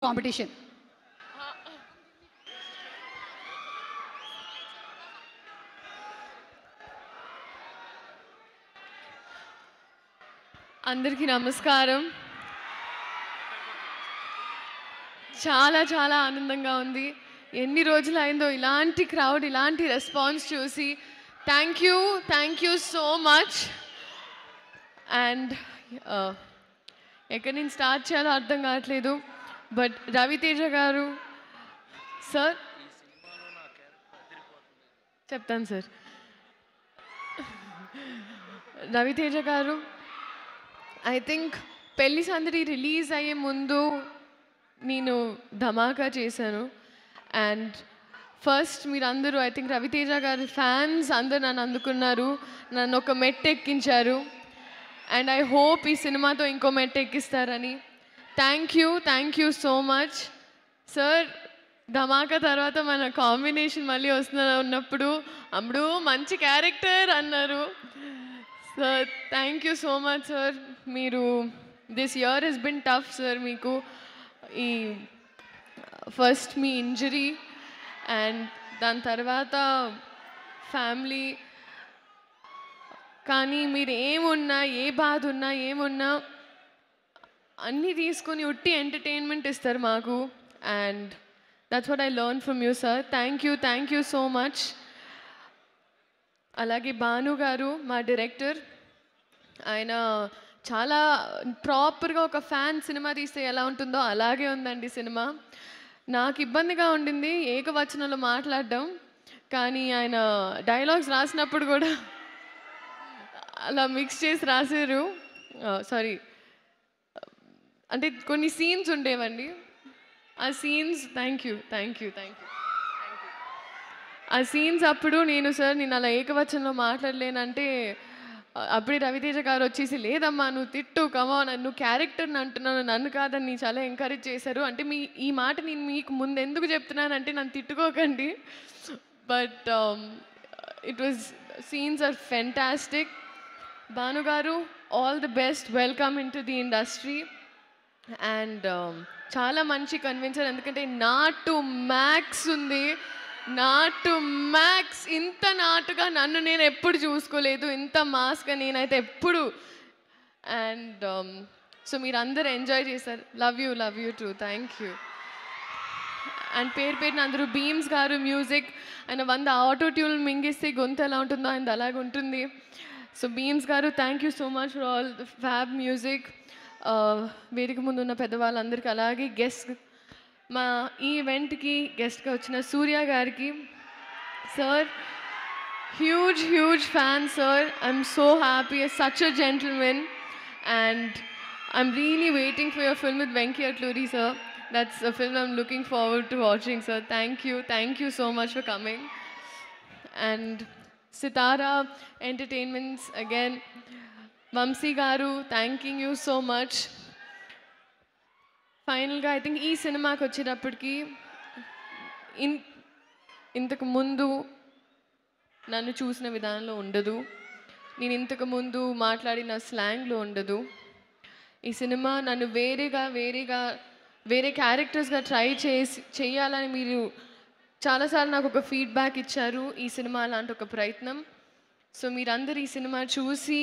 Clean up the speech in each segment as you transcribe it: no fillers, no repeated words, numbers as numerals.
Competition. అందరికీ నమస్కారం. చాలా చాలా ఆనందంగా ఉంది. ఎన్ని రోజులు అయిందో ఇలాంటి క్రౌడ్, ఇలాంటి రెస్పాన్స్ చూసి. Thank you so much. And ఎక్కడి నుంచి స్టార్ట్ చేయాలో అర్థం కావట్లేదు. బట్ రవితేజ గారు సార్ చెప్తాను సార్. రవితేజ గారు ఐ థింక్ పెళ్లి సందడి రిలీజ్ అయ్యే ముందు నేను ధమాకా చేశాను. అండ్ ఫస్ట్ మీరందరూ ఐ థింక్ రవితేజ గారి ఫ్యాన్స్ అందరు నన్ను అందుకున్నారు, నన్ను ఒక మెట్టు ఎక్కించారు. అండ్ ఐ హోప్ ఈ సినిమాతో ఇంకో మెట్టు ఎక్కిస్తారని. Thank you so much sir. Dhamaka తర్వాత మన కాంబినేషన్ మళ్ళీ ఉన్నప్పుడు అప్పుడు మంచి క్యారెక్టర్ అన్నారు sir. Thank you so much sir. మీరు this year has been tough sir. మీకు ఈ ఫస్ట్ మీ ఇంజరీ అండ్ దాని తర్వాత ఫ్యామిలీ, కానీ మీరు ఏమున్నా, ఏ బాధ ఉన్నా, ఏమున్నా అన్నీ తీసుకొని ఉట్టి ఎంటర్టైన్మెంట్ ఇస్తారు మాకు. And that's what I learn from you sir. Thank you so much. అలాగే భాను గారు మా డైరెక్టర్, ఆయన చాలా ప్రాపర్గా ఒక ఫ్యాన్ సినిమా తీస్తే ఎలా ఉంటుందో అలాగే ఉందండి సినిమా. నాకు ఇబ్బందిగా ఉండింది ఏకవచనంలో మాట్లాడడం, కానీ ఆయన డైలాగ్స్ రాసినప్పుడు కూడా అలా మిక్స్ చేసి రాశారు. సారీ, అంటే కొన్ని సీన్స్ ఉండేవండి, ఆ సీన్స్ థ్యాంక్ యూ ఆ సీన్స్ అప్పుడు నేను అలా ఏకవచనంలో మాట్లాడలేనంటే అప్పుడే రవితేజ గారు వచ్చేసి లేదమ్మా నువ్వు తిట్టు, కమాన్, నువ్వు క్యారెక్టర్ని అంటున్నాను, నన్ను కాదని చాలా ఎంకరేజ్ చేశారు. అంటే ఈ మాట నేను మీకు ముందు ఎందుకు చెప్తున్నానంటే నన్ను తిట్టుకోకండి. But it was scenes are fantastic. Bhanu garu all the best, welcome in to the industry. And చాలా మంచి కన్విన్సర్, ఎందుకంటే నాటు మ్యాక్స్ ఉంది, నాటు మ్యాక్స్. ఇంత నాటుగా నన్ను నేను ఎప్పుడు చూసుకోలేదు, ఇంత మాస్గా నేనైతే ఎప్పుడు. అండ్ సో మీరు అందరు ఎంజాయ్ చేశారు. Love you two. Thank you. And పేరున అందరూ బీమ్స్ గారు మ్యూజిక్, ఆయన 100 ఆటో ట్యూన్ మింగిస్తే గొంతు ఎలా ఉంటుందో ఆయన అలాగే ఉంటుంది. సో బీమ్స్ గారు thank you so much for all fab music. వేదిక ముందు ఉన్న పెద్దవాళ్ళందరికీ, అలాగే గెస్ట్ మా ఈ ఈవెంట్కి గెస్ట్గా వచ్చిన సూర్య గారికి sir, huge fan sir. I'm so happy, such a gentleman. And I'm really waiting for your film with Venky Atluri sir. That's a film I'm looking forward to watching, sir. Thank you so much for coming. And Sitara Entertainments again, Vamsi Garu, thanking you so much. Finally, I think ee cinema ku vacherappudiki ఇంతకు ముందు నన్ను చూసిన విధానంలో ఉండదు, నేను ఇంతకు ముందు మాట్లాడిన స్లాంగ్లో ఉండదు. ఈ సినిమా నన్ను వేరే క్యారెక్టర్స్గా ట్రై చేయాలని మీరు చాలాసార్లు నాకు ఒక ఫీడ్బ్యాక్ ఇచ్చారు. ఈ సినిమా అలాంటి ఒక ప్రయత్నం. సో మీరందరూ ఈ సినిమా చూసి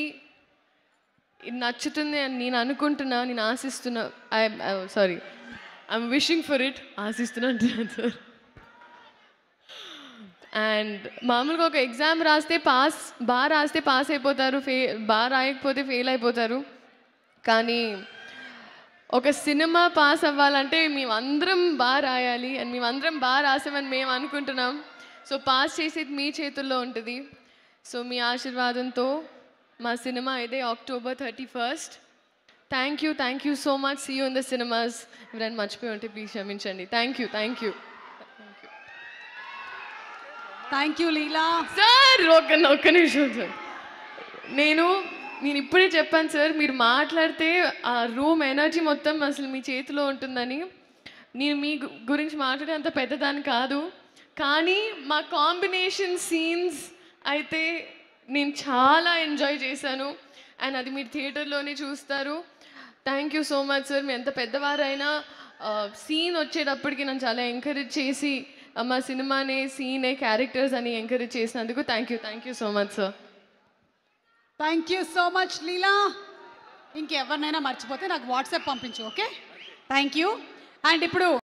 ఇది నచ్చుతుంది అని నేను అనుకుంటున్నా, నేను ఆశిస్తున్నా. I'm wishing for it. ఆశిస్తున్నాను సార్. అండ్ మామూలుగా ఒక ఎగ్జామ్ రాస్తే బాగా రాస్తే పాస్ అయిపోతారు, బాగా రాయకపోతే ఫెయిల్ అయిపోతారు. కానీ ఒక సినిమా పాస్ అవ్వాలంటే మేమందరం బాగా రాయాలి, అండ్ మేమందరం బాగా రాసామని మేము అనుకుంటున్నాం. సో పాస్ చేసేది మీ చేతుల్లో ఉంటుంది. సో మీ ఆశీర్వాదంతో మా సినిమా ఇదే October 31st. Thank you so much. See you in the cinemas. ఎవరైనా మర్చిపోయి ఉంటే ప్లీజ్ క్షమించండి. Thank you. Thank you Leela sir. ఒక్క నిమిషం సార్. నేను ఇప్పుడే చెప్పాను సార్, మీరు మాట్లాడితే ఆ రూమ్ ఎనర్జీ మొత్తం అసలు మీ చేతిలో ఉంటుందని. నేను మీ గురించి మాట్లాడే అంత పెద్దదాన్ని కాదు, కానీ మా కాంబినేషన్ సీన్స్ అయితే నేను చాలా ఎంజాయ్ చేశాను. అండ్ అది మీరు థియేటర్లోనే చూస్తారు. Thank you so much sir. మీ ఎంత పెద్దవారైనా సీన్ వచ్చేటప్పటికి నన్ను చాలా ఎంకరేజ్ చేసి మా సినిమానే సీనే క్యారెక్టర్స్ అని ఎంకరేజ్ చేసినందుకు thank you so much sir. Thank you so much Leela. ఇంకెవరినైనా మర్చిపోతే నాకు వాట్సాప్ పంపించు, ఓకే? Thank you. అండ్ ఇప్పుడు